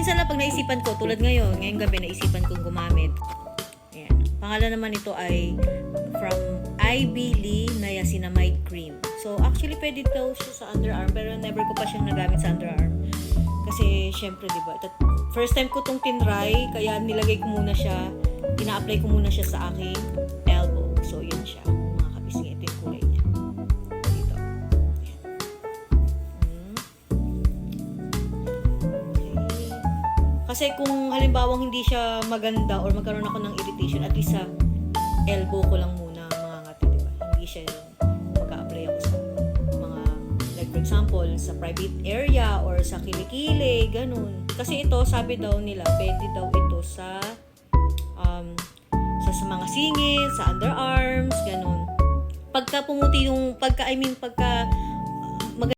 minsan lang pag naisipan ko, tulad ngayong gabi naisipan kong gumamit. Ayan. Pangalan naman nito ay from Ivy Lee Niacinamide Cream. So, actually, pwede daw siya sa underarm, pero never ko pa siyang nagamit sa underarm. Kasi, syempre, di ba, first time ko itong tinry, kaya nilagay ko muna siya, ina-apply ko muna siya sa aking elbow. So, yun siya, mga kabising. Ito yung kulay niya. Dito. Ayan. Okay. Kasi kung halimbawang hindi siya maganda or magkaroon ako ng irritation, at least sa elbow ko lang muna mga ngati, di ba? Hindi siya yung mag-a-apply ako sa mga, like for example, sa private area or sa kilikili, ganun. Kasi ito, sabi daw nila, pwede daw ito sa sa mga singit, sa underarms, ganun. Pagka pumuti yung, pagka